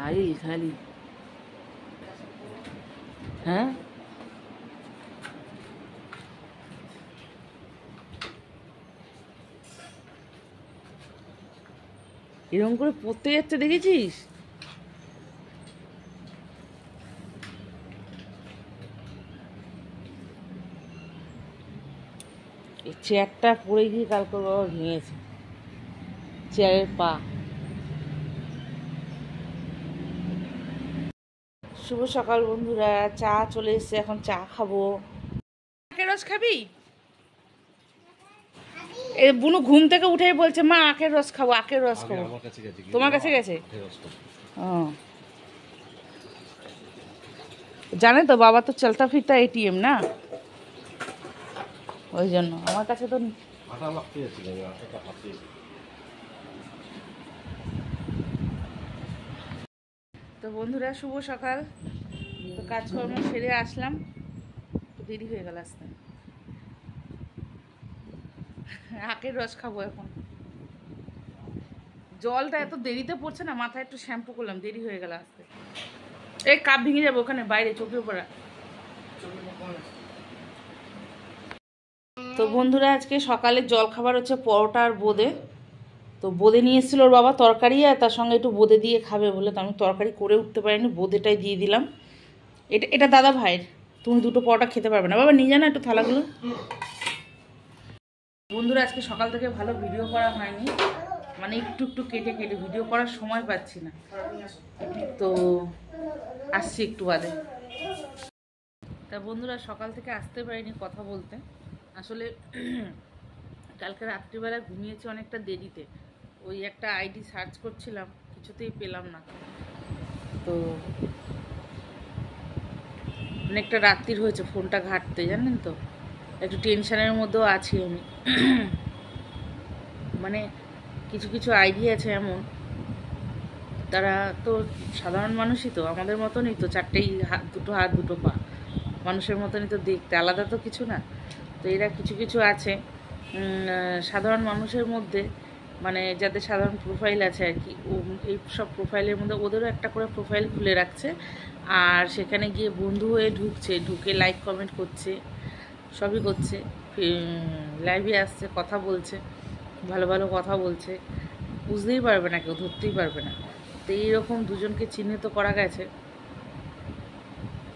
File খালি। হ্যাঁ এরকম করে পড়তে যাচ্ছে দেখেছিস? এই চেয়ারটা পড়ে গিয়ে কালকে বাবা ভেঙেছে, চেয়ারের পা। শুভ সকাল বন্ধুরা, চা চলে এসছে, এখন চা খাবো। আখের রস খাবি? এ বুনু ঘুম থেকে উঠেই বলছে মা আখের রস খাবো, আখের রস খাবো। তোমার কাছে গেছে? ও জানে তো বাবা তো চলতা ফিরতা এটিএম না, ওই জন্য আমার কাছে তো। তো বন্ধুরা শুভ সকাল। তো কাজকর্ম সেরে আসলাম, দেরি হয়ে গেল আসতে। আখের রস খাবো এখন। জলটা এত দেরিতে পড়ছে না, মাথায় একটু শ্যাম্পু করলাম, দেরি হয়ে গেল আসতে। এই কাপ ভেঙে যাবে ওখানে বাইরে চোখের উপর। তো বন্ধুরা আজকে সকালে জল খাবার হচ্ছে পরোটা আর বোঁদে। তো বোঁদে নিয়ে এসেছিল ওর বাবা তরকারি, আর তার সঙ্গে একটু বোঁদে দিয়ে খাবে বলে। তো আমি তরকারি করে উঠতে পারিনি, বোঁদেটাই দিয়ে দিলাম। এটা দাদা ভাইয়ের, তুমি দুটো পরোটা খেতে পারবে না বাবা, নিয়ে জানো একটু থালাগুলো। বন্ধুরা আজকে সকাল থেকে ভালো ভিডিও করা হয়নি, মানে একটু একটু কেটে কেটে ভিডিও করার সময় পাচ্ছি না, তো আসছি একটু বাদে। তা বন্ধুরা সকাল থেকে আসতে পারিনি কথা বলতে, আসলে কালকে রাত্রিবেলা ঘুমিয়েছি অনেকটা দেরিতে। ওই একটা আইডি সার্চ করছিলাম, কিছুতেই পেলাম না, তো অনেকটা রাত্রির হয়েছে ফোনটা ঘাঁটতে, জানেন তো একটু টেনশানের মধ্যেও আছি আমি। মানে কিছু কিছু আইডি আছে এমন, তারা তো সাধারণ মানুষই, তো আমাদের মতনই তো, চারটেই হাত, দুটো হাত দুটো পা, মানুষের মতনই তো দেখতে, আলাদা তো কিছু না। তো এরা কিছু কিছু আছে সাধারণ মানুষের মধ্যে, মানে যাদের সাধারণ প্রোফাইল আছে আর কি, এই সব প্রোফাইলের মধ্যে ওদেরও একটা করে প্রোফাইল খুলে রাখছে, আর সেখানে গিয়ে বন্ধু হয়ে ঢুকছে, ঢুকে লাইক কমেন্ট করছে, সবই করছে, লাইভে আসছে, কথা বলছে, ভালো ভালো কথা বলছে, বুঝতেই পারবে না কেউ, ধরতেই পারবে না। তো এইরকম দুজনকে চিহ্নিত করা গেছে,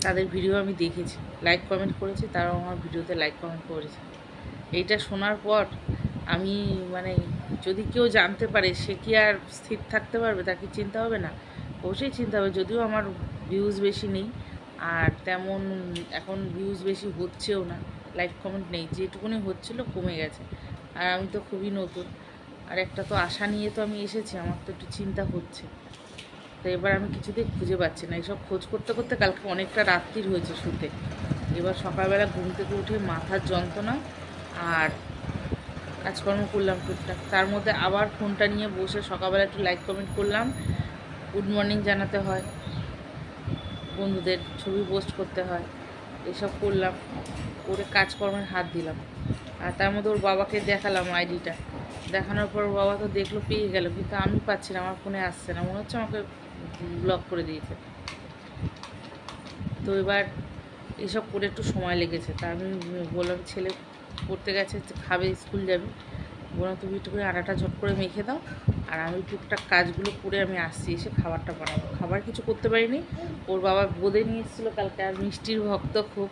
তাদের ভিডিও আমি দেখেছি, লাইক কমেন্ট করেছি, তারাও আমার ভিডিওতে লাইক কমেন্ট করেছে। এইটা শোনার পর আমি মানে যদি কেউ জানতে পারে সে কি আর স্থির থাকতে পারবে? তাকে চিন্তা হবে না? অবশ্যই চিন্তা হবে। যদিও আমার ভিউজ বেশি নেই, আর তেমন এখন ভিউজ বেশি হচ্ছেও না, লাইক কমেন্ট নেই, যেটুকুনি হচ্ছিলো কমে গেছে। আর আমি তো খুবই নতুন, আর একটা তো আশা নিয়ে তো আমি এসেছি, আমার তো একটু চিন্তা হচ্ছে। তো এবার আমি কিছুতেই খুঁজে পাচ্ছি না, এইসব খোঁজ করতে করতে কালকে অনেকটা রাত্রির হয়েছে শুতে। এবার সকালবেলা ঘুম থেকে উঠে মাথার যন্ত্রণা, আর কাজকর্ম করলাম টুকটাক, তার মধ্যে আবার ফোনটা নিয়ে বসে সকালবেলা একটু লাইক কমেন্ট করলাম, গুড মর্নিং জানাতে হয়, বন্ধুদের ছবি পোস্ট করতে হয়, এসব করলাম, করে কাজকর্মের হাত দিলাম। আর তার মধ্যে ওর বাবাকে দেখালাম আইডিটা, দেখানোর পর ওর বাবা তো দেখলো, পেয়ে গেল, কিন্তু আমি পাচ্ছি না, আমার ফোনে আসছে না, মনে হচ্ছে আমাকে ব্লক করে দিয়েছে। তো এবার এসব করে একটু সময় লেগেছে, তা আমি বললাম ছেলে পড়তে গেছে, খাবে, স্কুল যাবে, বললাম তুমি একটু করে আটাটা ঝট করে মেখে দাও, আর আমি টুকটাক কাজগুলো করে আমি আসছি, এসে খাবারটা বানাবো। খাবার কিছু করতে পারিনি, ওর বাবা বোঁদে নিয়ে এসেছিলো কালকে, আর মিষ্টির ভক্ত খুব,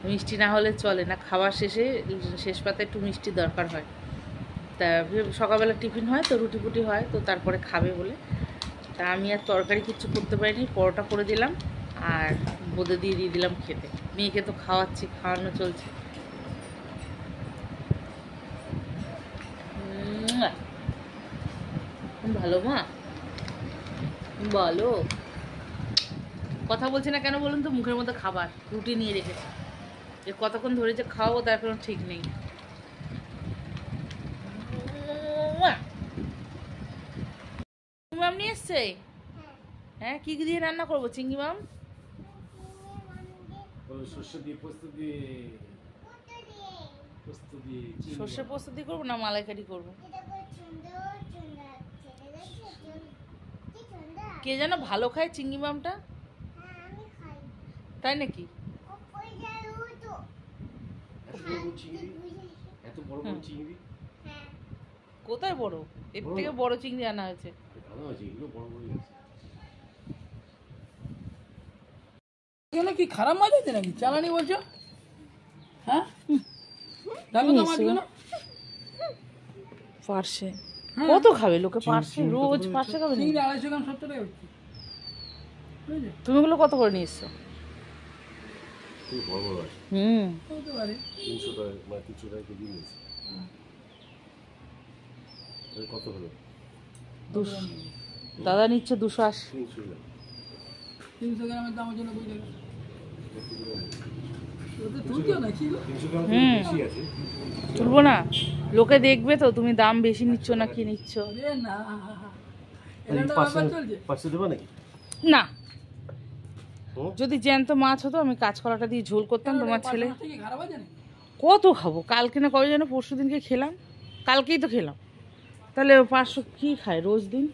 মিষ্টি না হলে চলে না, খাবার শেষে শেষ পাতে একটু মিষ্টি দরকার হয়। তা সকালবেলা টিফিন হয় তো, রুটি ফুটি হয় তো, তারপরে খাবে বলে। তা আমি আর তরকারি কিছু করতে পারিনি, পরোটা করে দিলাম আর বোঁদে দিয়ে দিলাম খেতে। মেয়েকে তো খাওয়াচ্ছি, খাওয়ানো চলছে। ভালো মা, বলো, কথা বলছি না কেন বলুন তো, মুখের মধ্যে খাবার, রুটি নিয়ে রেখেছি, যে কতক্ষণ ধরে যে খাওয়াবো তার কোনো ঠিক নেই। মাম নিয়ে এসছে? হ্যাঁ, কি দিয়ে রান্না করবো? চিংড়ি মাম, সর্ষে পোস্ত দিয়ে করবো না মালাইকারি করবো? কে যেন ভালো খায় চিংড়ি মামটা, তাই নাকি? কোথায় বড়? এর থেকে বড় চিংড়ি আনা হয়েছে। কি খারাপ মাছ আছে নাকি? চালানি বলছো? হ্যাঁ দেখো তো মাছগুলো পার্শে কত খাবে লোকে? পার্শে রোজ পার্শে খাবে না? 250 গ্রাম 70 টাকা হচ্ছে। তুমি ওগুলো কত করে নিয়ে এসছো? হতে পারে 300 টাকা বা 300 টাকা কেজি নিয়েছে। কত হলো? দাদা নিচ্ছে 280। 300 গ্রামের দামের জন্য 2 টাকা। তুলছো না কি? 300 গ্রাম বেশি আছে। তুলবো না, লোকে দেখবে তো তুমি দাম বেশি নিচ্ছ না কি নিচ্ছ। আরে না, এটা পাঁচশো দেবা নাকি? না, যদি জ্যান্ত মাছ হতো আমি কাঁচকলাটা দিয়ে ঝোল করতাম। তোমার ছেলে কত খাবো? কালকে না কবে যেন পরশু দিনকে খেলাম, কালকেই তো খেলাম। তাহলে 500 কি খায় রোজ দিন?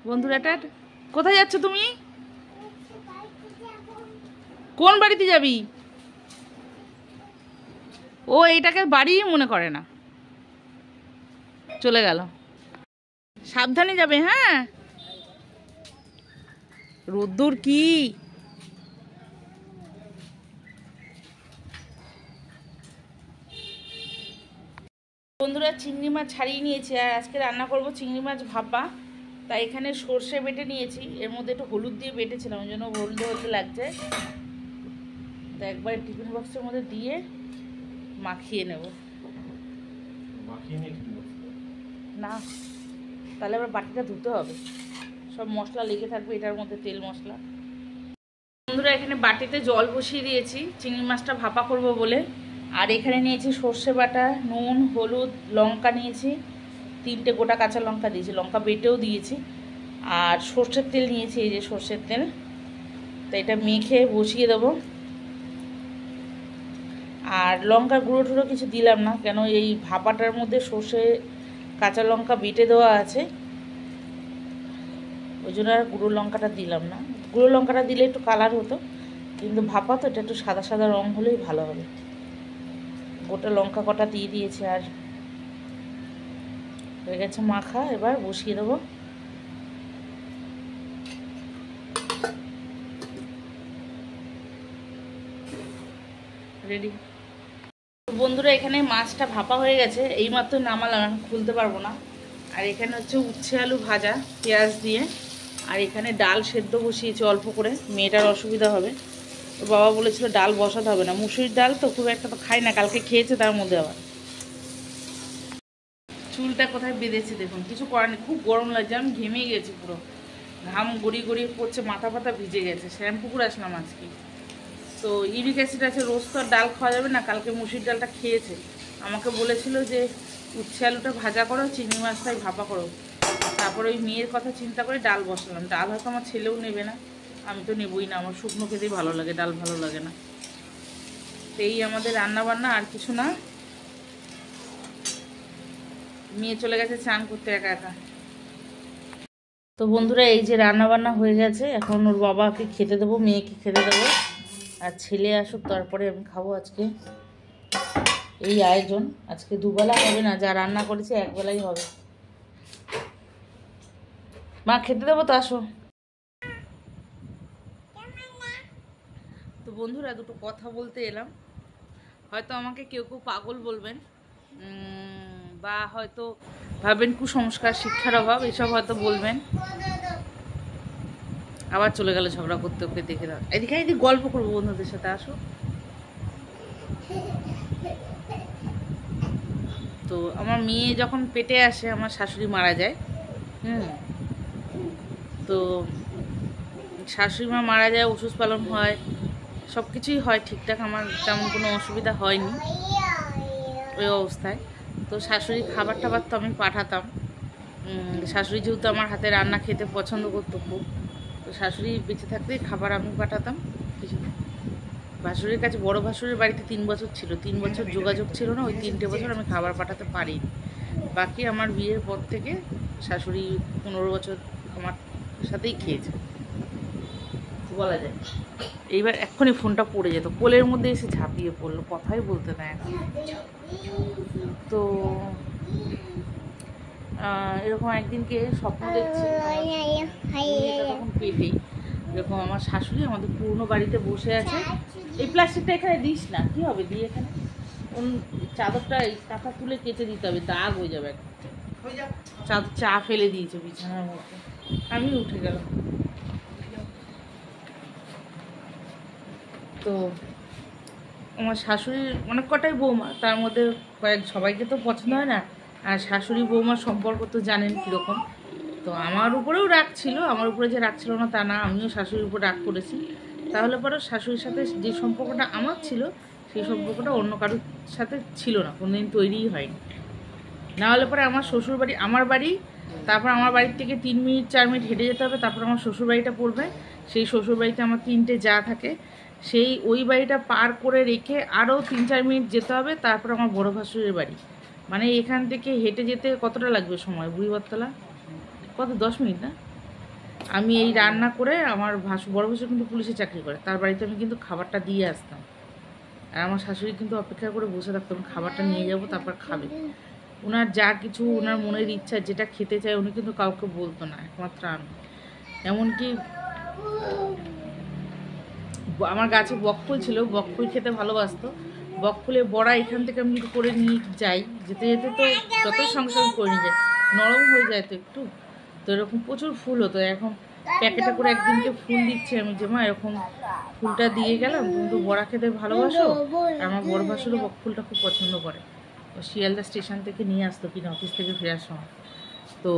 বন্ধুরা কোথায় যাচ্ছ তুমি? কোন বাড়িতে যাবি? ও এইটাকে বাড়ি মনে করে না, চলে গেল। সাবধানে যাবে হ্যাঁ। রোদ্দুর কি! বন্ধুরা চিংড়ি মাছ ছাড়িয়ে নিয়েছি, আর আজকে রান্না করব চিংড়ি মাছ ভাপা। তাই এখানে সর্ষে বেটে নিয়েছি, এর মধ্যে একটু হলুদ দিয়ে বেটেছিলাম, ওই জন্য হলুদ হলুদ লাগছে। তো একবার টিফিন বক্সের মধ্যে দিয়ে মাখিয়ে নেব। না, তাহলে আবার বাটিটা ধুতে হবে, সব মশলা লেগে থাকবে এটার মধ্যে, তেল মশলা। বন্ধুরা এখানে বাটিতে জল বসিয়ে দিয়েছি চিংড়ি মাছটা ভাপা করব বলে। আর এখানে নিয়েছি সর্ষে বাটা, নুন, হলুদ, লঙ্কা নিয়েছি, 3টে গোটা কাঁচা লঙ্কা দিয়েছি, লঙ্কা বেটেও দিয়েছি। আর সর্ষের তেল নিয়েছি, এই যে সর্ষের তেল। তো এটা মেখে বসিয়ে দেবো। আর লঙ্কা গুঁড়ো টুড়ো কিছু দিলাম না, কেন এই ভাপাটার মধ্যে সর্ষে কাঁচা লঙ্কা বেটে দেওয়া আছে, ওই জন্য আর গুঁড়ো লঙ্কাটা দিলাম না। গুঁড়ো লঙ্কাটা দিলে একটু কালার হতো, কিন্তু ভাপা তো এটা একটু সাদা সাদা রং হলেই ভালো হবে। গোটা লঙ্কা কটা দিয়ে দিয়েছে, আর হয়ে গেছে মাখা। এবার বসিয়ে দেবো। রেডি। বন্ধুরা এখানে মাছটা ভাপা হয়ে গেছে, এইমাত্র নামালাম, আমি খুলতে পারবো না। আর এখানে হচ্ছে উচ্ছে আলু ভাজা পেঁয়াজ দিয়ে, আর এখানে ডাল সেদ্ধ বসিয়েছি অল্প করে, মেয়েটার অসুবিধা হবে। ওর বাবা বলেছিল ডাল বসাতে হবে না, মুসুরির ডাল তো খুব একটা তো খাই না, কালকে খেয়েছে তার মধ্যে আবার। চুলটা কোথায় বেঁধেছি দেখুন, কিছু করার নেই, খুব গরম লাগছে, আমি ঘেমেই গেছি পুরো, ঘাম গড়িয়ে গড়িয়ে পড়ছে, মাথা ফাথা ভিজে গেছে। শ্যাম্পু করে আসলাম আজকে। তো ইউরিক অ্যাসিড আছে, রোজ তো আর ডাল খাওয়া যাবে না, কালকে মুসুরির ডালটা খেয়েছে। আমাকে বলেছিল যে উচ্ছে আলুটা ভাজা করো, চিংড়ি মাছটাই ভাপা করো। তারপরে ওই মেয়ের কথা চিন্তা করে ডাল বসালাম। ডাল হয়তো আমার ছেলেও নেবে না, আমি তো নেবই না, আমার শুকনো খেতেই ভালো লাগে, ডাল ভালো লাগে না। তো এই আমাদের রান্না বান্না, আর কিছু না। মেয়ে চলে গেছে চান করতে একা একা। তো বন্ধুরা এই যে রান্না বান্না হয়ে গেছে, এখন ওর বাবাকে খেতে দেবো, মেয়েকে খেতে দেবো, আর ছেলে আসুক তারপরে আমি খাবো। আজকে এই আয়োজন, আজকে দুবেলা হবে না, যা রান্না করেছি একবেলাই হবে। মা খেতে দেবো তো, আসো। তো বন্ধুরা দুটো কথা বলতে এলাম, হয়তো আমাকে কেউ কেউ পাগল বলবেন, বা হয়তো ভাবেন কুসংস্কার, শিক্ষার অভাব, এসব হয়তো বলবেন। আবার চলে গেল ঝগড়া করতে, ওকে দেখে দাও। এদিকে এদিকে গল্প করবো বন্ধুদের সাথে, আসো। তো আমার মেয়ে যখন পেটে আসে, আমার শাশুড়ি মারা যায়। তো শাশুড়ি মা মারা যায়, ওষুধ পালন হয়, সব কিছুই হয় ঠিকঠাক, আমার তেমন কোনো অসুবিধা হয়নি ওই অবস্থায়। তো শাশুড়ি খাবার টাবার তো আমি পাঠাতাম, শাশুড়ি যেহেতু আমার হাতে রান্না খেতে পছন্দ করতো খুব, তো শাশুড়ি বেঁচে থাকতেই খাবার আমি পাঠাতাম। ভাসুরের কাছে, বড় ভাসুরের বাড়িতে 3 বছর ছিল, 3 বছর যোগাযোগ ছিল না, ওই 3টে বছর আমি খাবার পাঠাতে পারিনি। বাকি আমার বিয়ের পর থেকে শাশুড়ি 15 বছর আমার সাথেই খেয়েছে বলা যায়। এইবার এক্ষুনি ফোনটা পড়ে যেত, কোলের মধ্যে এসে ঝাঁপিয়ে পড়লো, কথাই বলতে দেয় না। তো এরকম একদিনকে স্বপ্ন দেখছি তখন পেটেই, এরকম আমার শাশুড়ি আমাদের পুরনো বাড়িতে বসে আছে। এই প্লাস্টিকটা এখানে দিস না, কি হবে দিয়ে এখানে চাদরটা এই কাঁথা তুলে কেটে দিতে হবে, দাগ হয়ে যাবে। চাদর চা ফেলে দিয়েছে বিছানার মধ্যে, আমি উঠে গেলাম। তো আমার শাশুড়ির অনেক কটাই বৌমা, তার মধ্যে সবাইকে তো পছন্দ হয় না, আর শাশুড়ি বৌমার সম্পর্ক তো জানেন কীরকম। তো আমার উপরেও রাগ ছিল, আমার উপরে যে রাগ ছিল না তা না, আমিও শাশুড়ির উপর রাগ করেছি। তাহলে পরে শাশুড়ির সাথে যে সম্পর্কটা আমার ছিল সেই সম্পর্কটা অন্য কারোর সাথে ছিল না, কোনোদিন তৈরিই হয়নি। না হলে পরে আমার শ্বশুরবাড়ি আমার বাড়ি, তারপর আমার বাড়ির থেকে 3 মিনিট 4 মিনিট হেঁটে যেতে হবে, তারপর আমার শ্বশুরবাড়িটা পড়বে। সেই শ্বশুরবাড়িতে আমার 3টে যা থাকে, সেই ওই বাড়িটা পার করে রেখে আরও 3-4 মিনিট যেতে হবে, তারপর আমার বড় ভাসুরের বাড়ি। মানে এখান থেকে হেঁটে যেতে কতটা লাগবে সময়, বুড়িবরতলা কত 10 মিনিট না। আমি এই রান্না করে, আমার বড় ভাসুর কিন্তু পুলিশে চাকরি করে, তার বাড়িতে আমি কিন্তু খাবারটা দিয়ে আসতাম, আর আমার শাশুড়ি কিন্তু অপেক্ষা করে বসে থাকতো আমি খাবারটা নিয়ে যাব তারপর খাবে। ওনার যা কিছু ওনার মনের ইচ্ছা যেটা খেতে চায় উনি কিন্তু কাউকে বলতো না, একমাত্র আমি। এমনকি আমার গাছে বকফুল ছিল, বকফুল খেতে ভালোবাসতো, বকফুলের বড়া এখান থেকে আমি যদি করে নিয়ে যাই, যেতে যেতে তো যতই সঙ্গে সঙ্গে করে নিয়ে যায়, নরম হয়ে যায় তো একটু, তো এরকম প্রচুর ফুল হতো। এখন প্যাকেটে করে একদিনকে ফুল দিচ্ছে আমি, যে মা এরকম ফুলটা দিয়ে গেলাম, তুমি তো বড়া খেতে ভালোবাসো, আর আমার বড় ভাসুরও বকফুলটা খুব পছন্দ করে। শিয়ালদা স্টেশন থেকে নিয়ে আসতো কিনা অফিস থেকে ফেরার সময়। তো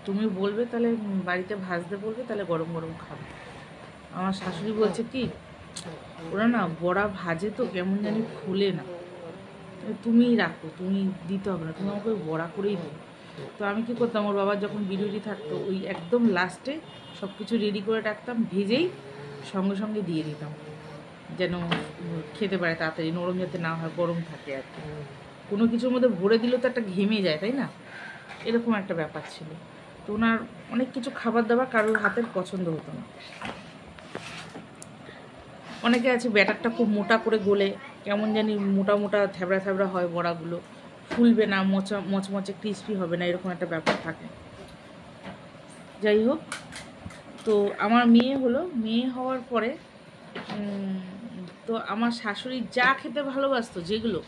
তুমি বলবে তাহলে বাড়িতে ভাজতে বলবে, তাহলে গরম গরম খাবে। আমার শাশুড়ি বলছে কি, ওরা না বড়া ভাজে তো কেমন জানি ফুলে না, তুমিই রাখো, তুমি দিতে হবে না, তুমি আমাকে বড়া করেই দেবে। তো আমি কী করতাম, ওর বাবার যখন বিরুটি থাকতো ওই একদম লাস্টে সব কিছু রেডি করে রাখতাম, ভেজেই সঙ্গে সঙ্গে দিয়ে দিতাম, যেন খেতে পারে তাড়াতাড়ি, নরম যাতে না হয়, গরম থাকে আর কি। কোনো কিছুর মধ্যে ভরে দিলেও তো একটা ঘেমে যায়, তাই না, এরকম একটা ব্যাপার ছিল। তো ওনার অনেক কিছু খাবার দাবার কারোর হাতের পছন্দ হতো না। অনেকে আছে ব্যাটারটা খুব মোটা করে গোলে, কেমন জানি মোটা মোটা থ্যাবড়া থ্যাবড়া হয় বড়াগুলো, ফুলবে না, মচমচে ক্রিস্পি হবে না, এরকম একটা ব্যাপার থাকে। যাই হোক, তো আমার মেয়ে হলো, মেয়ে হওয়ার পরে তো আমার শাশুড়ি যা খেতে ভালোবাসতো যেগুলো,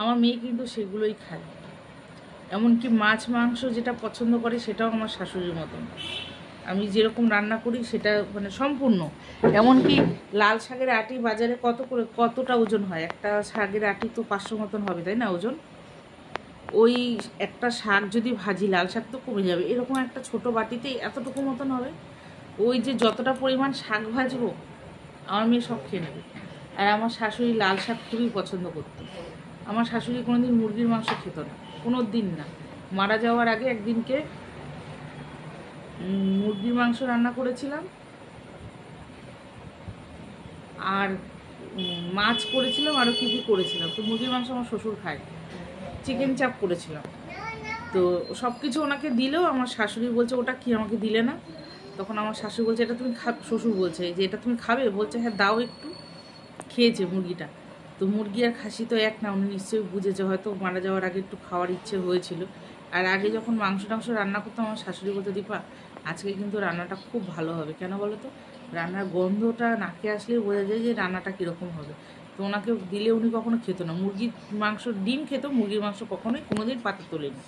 আমার মেয়ে কিন্তু সেগুলোই খায়। এমনকি মাছ মাংস যেটা পছন্দ করে সেটাও আমার শাশুড়ির মতন, আমি যেরকম রান্না করি সেটা মানে সম্পূর্ণ। এমনকি লাল শাকের আটি বাজারে কতটা ওজন হয়, একটা শাকের আটি তো 500 মতন হবে, তাই না ওজন। ওই একটা শাক যদি ভাজি, লাল শাক তো কমে যাবে, এরকম একটা ছোট বাটিতে এতটুকু মতন হবে। ওই যে যতটা পরিমাণ শাক ভাজবো আমার মেয়ে সব খেয়ে নেবে। আর আমার শাশুড়ি লাল শাক খুবই পছন্দ করতো। আমার শাশুড়ি কোনোদিন মুরগির মাংস খেত না, কোনো দিন না। মারা যাওয়ার আগে একদিনকে মুরগির মাংস রান্না করেছিলাম, আর মাছ করেছিলাম, আরও কী কী করেছিলাম। তো মুরগির মাংস আমার শ্বশুর খায়, চিকেন চাপ করেছিলাম। তো সব কিছু ওনাকে দিলেও আমার শাশুড়ি বলছে ওটা কি আমাকে দিলে না। তখন আমার শাশুড়ি বলছে এটা তুমি শ্বশুর বলছে যে এটা তুমি খাবে, বলছে হ্যাঁ দাও একটু। খেয়েছে মুরগিটা। তো মুরগি আর খাসি তো এক না, উনি নিশ্চয়ই বুঝেছে, হয়তো মারা যাওয়ার আগে একটু খাওয়ার ইচ্ছে হয়েছিল। আর আগে যখন মাংস টাংস রান্না করতাম আমার শাশুড়ি বলতো দীপা আজকে কিন্তু রান্নাটা খুব ভালো হবে। কেন বলো তো, রান্নার গন্ধটা নাকে আসলেই বোঝা যায় যে রান্নাটা কীরকম হবে। তো ওনাকে দিলে উনি কখনো খেত না। মুরগির মাংস ডিম খেত, মুরগির মাংস কখনোই কোনোদিন পাতে তোলেনি।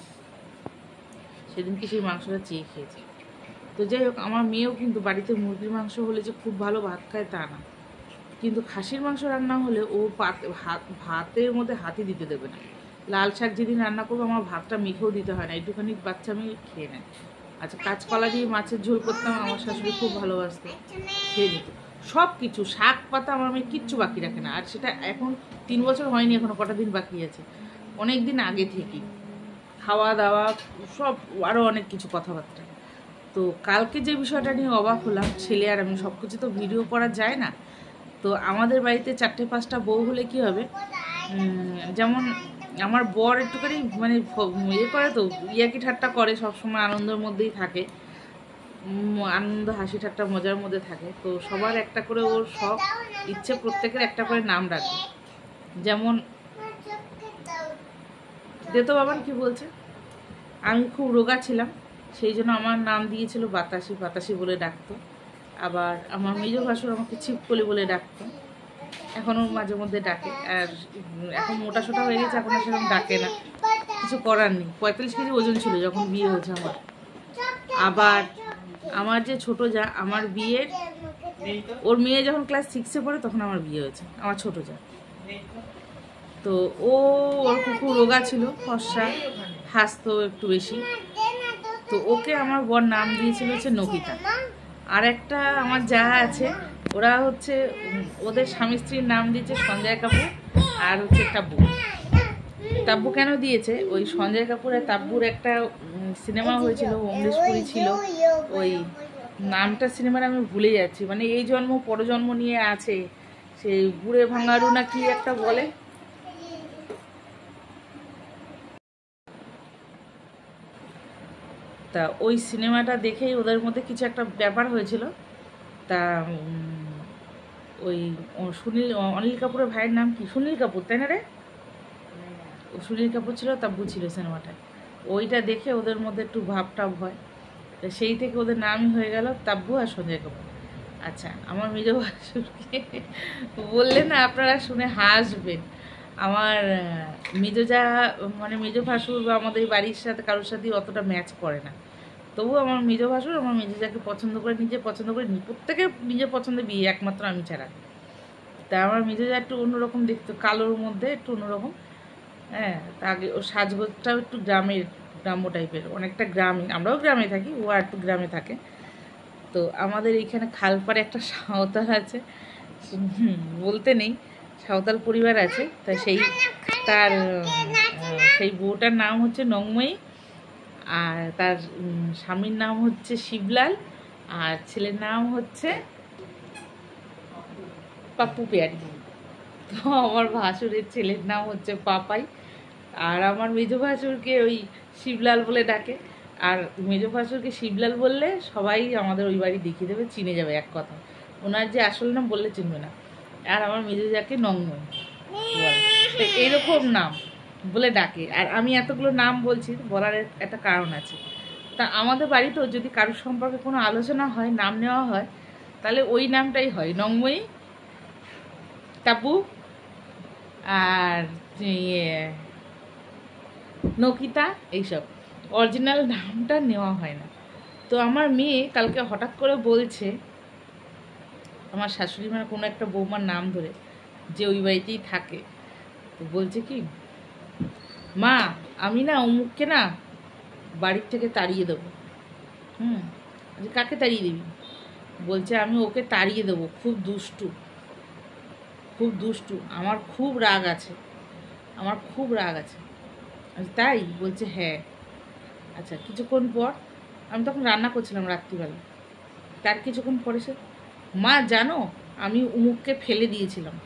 সেদিনকে সেই মাংসটা চেয়ে খেয়েছে। তো যাই হোক, আমার মেয়েও কিন্তু বাড়িতে মুরগির মাংস হলে যে খুব ভালো ভাত খায় তা না, কিন্তু খাসির মাংস রান্না হলে ও ভাতের মধ্যে হাতই দিতে দেবে না। লাল শাক যেদিন রান্না করবো আমার ভাতটা মেখেও দিতে হয় না, একটুখানি বাচ্চা মেয়ে খেয়ে নেয়। আচ্ছা, কাঁচকলা দিয়ে মাছের ঝোল করতাম, আমার শাশুড়ি খুব ভালোবাসতো, খেয়ে নিত সব কিছু। শাক পাতা আমার মেয়ে কিচ্ছু বাকি রাখে না। আর সেটা এখন 3 বছর হয়নি, এখনো কটা দিন বাকি আছে, অনেক দিন আগে থেকেই খাওয়া দাওয়া সব, আরও অনেক কিছু কথাবার্তা। তো কালকে যে বিষয়টা নিয়ে অবাক হলাম, ছেলে আর আমি, সব কিছু তো ভিডিও করা যায় না। তো আমাদের বাড়িতে 4-5টা বউ হলে কি হবে, যেমন আমার বর একটুখানি মানে ইয়ে করে তো, ইয়াকি ঠাট্টা করে, সবসময় আনন্দের মধ্যেই থাকে, আনন্দ হাসি ঠাট্টা মজার মধ্যে থাকে। তো সবার একটা করে ওর শখ, ইচ্ছে প্রত্যেকের একটা করে নাম রাখে। যেমন দেতো বাবান কি বলছে, আমি খুব রোগা ছিলাম, সেই জন্য আমার নাম দিয়েছিল বাতাসি, বাতাসি বলে ডাকতো। আবার আমার মেজ ভাসুর আমাকে ছিপকলি বলে ডাকতো, এখনও মাঝে মধ্যে ডাকে। আর এখন মোটা সোটা হয়ে গেছে, এখন আর সেরকম ডাকে না, কিছু করার নেই। 45 কেজি ওজন ছিল যখন বিয়ে হয়েছে আমার। আবার আমার যে ছোট যা, আমার বিয়ের, ওর মেয়ে যখন ক্লাস 6-এ পড়ে তখন আমার বিয়ে হয়েছে, আমার ছোট যা। তো ওর খুব রোগা ছিল, ফর্সা, হাসতো একটু বেশি। তো ওকে আমার বর নাম দিয়েছিল হচ্ছে নকিতা। আর একটা আমার যা আছে, ওরা হচ্ছে ওদের স্বামী স্ত্রীর নাম দিয়েছে সঞ্জয় কাপুর আর হচ্ছে তাব্বু। তাব্বু কেন দিয়েছে, ওই সঞ্জয় কাপুর আর তাব্বুর একটা সিনেমা হয়েছিল, অমরেশপুরি ছিল, ওই নামটা সিনেমার আমি ভুলে যাচ্ছি, মানে এই জন্ম পরজন্ম নিয়ে আছে, সেই বুড়ে ভাঙারু না কি একটা বলে। তা ওই সিনেমাটা দেখেই ওদের মধ্যে কিছু একটা ব্যাপার হয়েছিল। তা ওই অনিল কাপুরের ভাইয়ের নাম কি, সুনীল কাপুর তাই না রে? ও সুনীল কাপুর ছিল, তাব্বু ছিল সিনেমাটায়। ওইটা দেখে ওদের মধ্যে একটু ভাবটাব হয়, তো সেই থেকে ওদের নামই হয়ে গেল তাব্বু আর সঞ্জয় কাপুর। আচ্ছা, আমার মেজ ভাসুরকে বললে না আপনারা শুনে হাসবেন। আমার মেজো মানে মেজো ভাসুর বা আমাদের বাড়ির সাথে কারোর সাথেই অতটা ম্যাচ করে না। তবু আমার মেজো ভাসুর আমার মেজো যাকে পছন্দ করে, নিজে পছন্দ করে, প্রত্যেকে নিজের পছন্দে বিয়ে, একমাত্র আমি ছাড়া। তা আমার মেজো যা একটু অন্যরকম দেখতো, কালোর মধ্যে একটু অন্যরকম। হ্যাঁ, তা আগে ওর সাজগোজটাও একটু গ্রাম্য টাইপের, অনেকটা গ্রামে, আমরাও গ্রামে থাকি, ও আর একটু গ্রামে থাকে। তো আমাদের এইখানে খালপাড়ে একটা সাঁওতাল আছে, বলতে নেই, সাঁওতাল পরিবার আছে। তা তার সেই বউটার নাম হচ্ছে নংময়ী, আর তার স্বামীর নাম হচ্ছে শিবলাল, আর ছেলের নাম হচ্ছে পাপ্পু পেয়ারি। তো আমার ভাসুরের ছেলের নাম হচ্ছে পাপাই, আর আমার মেজো ভাসুরকে ওই শিবলাল বলে ডাকে। আর মেজো ভাসুরকে শিবলাল বললে সবাই আমাদের ওই বাড়ি দেখিয়ে দেবে, চিনে যাবে এক কথা, ওনার যে আসল নাম বললে চিনবে না। আর আমার মেজো যাকে নংময়ী বলে, তো এইরকম নাম বলে ডাকে। আর আমি এতগুলো নাম বলছি, বলার একটা কারণ আছে। তা আমাদের বাড়িতেও যদি কারোর সম্পর্কে কোনো আলোচনা হয়, নাম নেওয়া হয়, তাহলে ওই নামটাই হয়, নংময়ী, তাব্বু আর নকিতা, এইসব অরিজিনাল নামটা নেওয়া হয় না। তো আমার মেয়ে কালকে হঠাৎ করে বলছে, আমার শাশুড়ি মানে কোনো একটা বৌমার নাম ধরে, যে ওই বাড়িতেই থাকে, তো বলছে কি, মা আমি না অমুককে না বাড়ির থেকে তাড়িয়ে দেবো। কাকে তাড়িয়ে দিবি? বলছে আমি ওকে তাড়িয়ে দেবো, খুব দুষ্টু, খুব দুষ্টু, আমার খুব রাগ আছে, আমার খুব রাগ আছে। তাই? বলছে হ্যাঁ। আচ্ছা, কিছুক্ষণ পর আমি তখন রান্না করছিলাম রাত্রিবেলা, তার কিছুক্ষণ পরে সে, মা জানো আমি উমুককে ফেলে দিয়েছিলাম,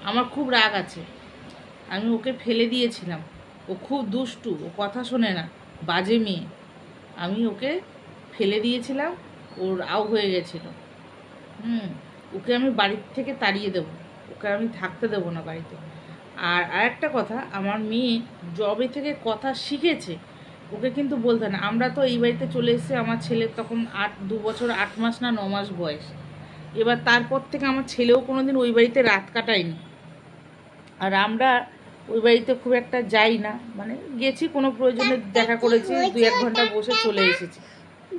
আমার খুব রাগ আছে, আমি ওকে ফেলে দিয়েছিলাম, ও খুব দুষ্টু, ও কথা শোনে না, বাজে মেয়ে, আমি ওকে ফেলে দিয়েছিলাম, ওর আউ হয়ে গেছিল, ওকে আমি বাড়ির থেকে তাড়িয়ে দেবো, ওকে আমি থাকতে দেবো না বাড়িতে। আর আরেকটা কথা, আমার মেয়ে জবে থেকে কথা শিখেছে, ওকে কিন্তু বলতে না। আমরা তো এই বাড়িতে চলে এসেছি, আমার ছেলের তখন 2 বছর 8 মাস না 9 মাস বয়স। এবার তারপর থেকে আমার ছেলেও কোনো দিন ওই বাড়িতে রাত কাটায়নি। আর আমরা ওই বাড়িতে খুব একটা যাই না, মানে গেছি কোনো প্রয়োজনে দেখা করেছি, 2-1 ঘন্টা বসে চলে এসেছি।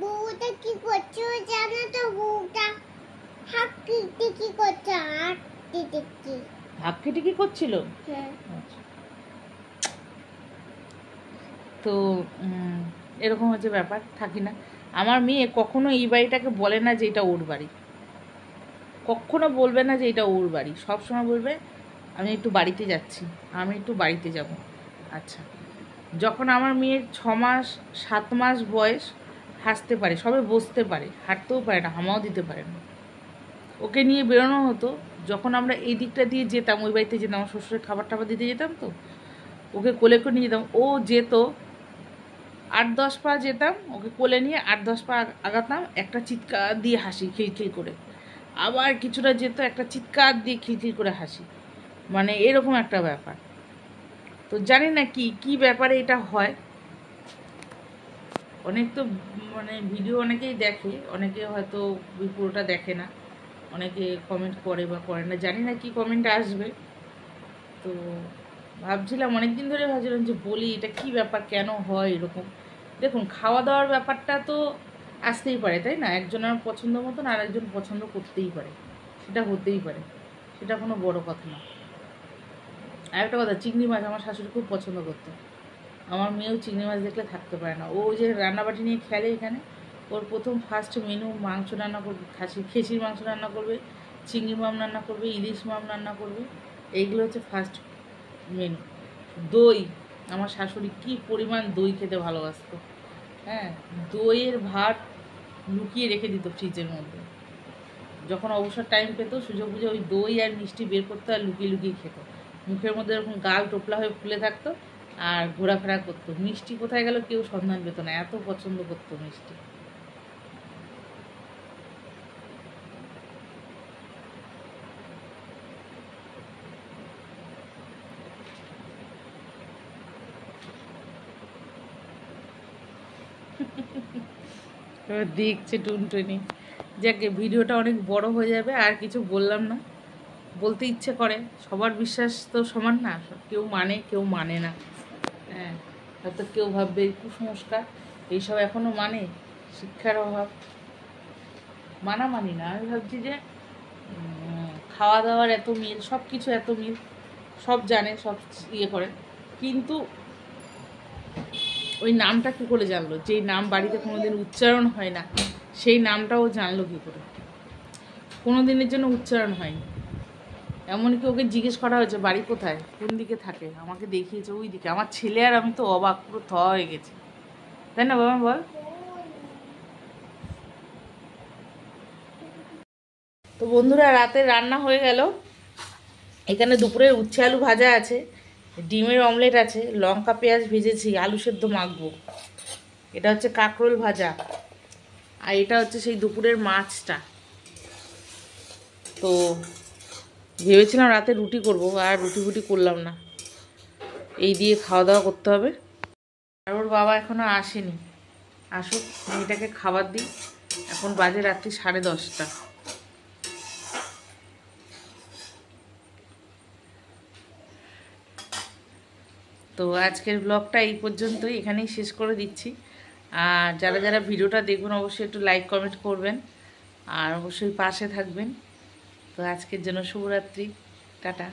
বউটা কি করছো জানো তো? বউটা হাঁকতে কি করছে? হাঁকতে কি করছিল? তো এরকম হচ্ছে ব্যাপার, থাকি না। আমার মেয়ে কখনো এই বাড়িটাকে বলে না যে এটা ওর বাড়ি, কখনো বলবে না যে এটা ওর বাড়ি, সবসময় বলবে আমি একটু বাড়িতে যাচ্ছি, আমি একটু বাড়িতে যাব। আচ্ছা, যখন আমার মেয়ের 6 মাস 7 মাস বয়স, হাসতে পারে, সবে বসতে পারে, হাঁটতেও পারে না, হামাও দিতে পারে না, ওকে নিয়ে বেরোনো হতো। যখন আমরা এই দিকটা দিয়ে যেতাম, ওই বাড়িতে যেতাম, আমার শ্বশুরের খাবার টাবার দিতে যেতাম, তো ওকে কোলে করে নিয়ে যেতাম, ও যেত 8-10 পা যেতাম, ওকে কোলে নিয়ে 8-10 পা আগাতাম, একটা চিৎকার দিয়ে হাসি খিলখিল করে, আবার কিছুটা যেত, একটা চিৎকার দিয়ে খিলখিল করে হাসি, মানে এরকম একটা ব্যাপার। তো জানি না কি ব্যাপারে এটা হয়। অনেক তো মানে ভিডিও অনেকেই দেখে, অনেকে হয়তো পুরোটা দেখে না, অনেকে কমেন্ট করে বা করে না, জানি না কি কমেন্ট আসবে। তো ভাবছিলাম, অনেক দিন ধরে ভাবছিলাম যে বলি এটা কি ব্যাপার, কেন হয় এরকম। দেখুন, খাওয়া দাওয়ার ব্যাপারটা তো আসতেই পারে, তাই না? একজনের পছন্দ মতন আর একজন পছন্দ করতেই পারে, সেটা হতেই পারে, সেটা কোনো বড় কথা না। আর একটা কথা, চিংড়ি মাছ আমার শাশুড়ি খুব পছন্দ করতো, আমার মেয়েও চিংড়ি মাছ দেখলে থাকতে পারে না। ও যে রান্নাবাটি নিয়ে খেলে এখানে, ওর প্রথম ফার্স্ট মেনু মাংস রান্না করবে, খেসির মাংস রান্না করবে, চিংড়ি মাছ রান্না করবে, ইলিশ মাছ রান্না করবে, এইগুলো হচ্ছে ফার্স্ট মেনু। দই, আমার শাশুড়ি কি পরিমাণ দই খেতে ভালোবাসতো, হ্যাঁ, দইয়ের ভাত লুকিয়ে রেখে দিত ফ্রিজের মধ্যে, যখন অবসর টাইম পেত সুযোগ বুঝে ওই দই আর মিষ্টি বের করতো আর লুকিয়ে লুকিয়ে খেত, মুখের মধ্যে এরকম গাল টোপলা হয়ে ফুলে থাকতো আর ঘোরাফেরা করতো। মিষ্টি কোথায় গেল কেউ সন্ধান পেত না, এত পছন্দ করতো মিষ্টি। এবার দেখছে টুনটুনি। যাকে ভিডিওটা অনেক বড় হয়ে যাবে, আর কিছু বললাম না, বলতে ইচ্ছে করে, সবার বিশ্বাস তো সমান না, কেউ মানে কেউ মানে না, হ্যাঁ, হয়তো কেউ ভাববে কুসংস্কার এইসব এখনও মানে, শিক্ষার অভাব, মানি না। আমি ভাবছি যে খাওয়া দাওয়ার এত মিল, সব কিছু এত মিল, সব জানে, সব ইয়ে করে, কিন্তু ওই নামটা কী করে জানলো? যেই নাম বাড়িতে কোনোদিন উচ্চারণ হয় না, সেই নামটাও জানলো কী করে? কোনো দিনের জন্য উচ্চারণ হয়নি। এমনকি ওকে জিজ্ঞেস করা হয়েছে বাড়ি কোথায়, কোন দিকে থাকে, আমাকে দেখিয়েছে ওই দিকে। আমার ছেলে আর আমি তো অবাক, পুরো থ হয়ে গেছি, তাই না বাবা বল? তো বন্ধুরা, রাতে রান্না হয়ে গেল। এখানে দুপুরে উচ্ছে আলু ভাজা আছে, ডিমের অমলেট আছে, লঙ্কা পেঁয়াজ ভেজেছি, আলু সেদ্ধ মাখবো, এটা হচ্ছে কাঁকরোল ভাজা, আর এটা হচ্ছে সেই দুপুরের মাছটা। তো ভেবেছিলাম রাতে রুটি করব, আর রুটি করলাম না, এই দিয়ে খাওয়া দাওয়া করতে হবে। আর ওর বাবা এখনও আসেনি, আসুক, মেয়েটাকে খাবার দিই। এখন বাজে রাত্রি 10:30। তো আজকের ব্লগটা এই পর্যন্তই, এখানেই শেষ করে দিচ্ছি। আর যারা যারা ভিডিওটা দেখবেন অবশ্যই একটু লাইক কমেন্ট করবেন, আর অবশ্যই পাশে থাকবেন। তো আজকের জন্য শুভরাত্রি, টাটা।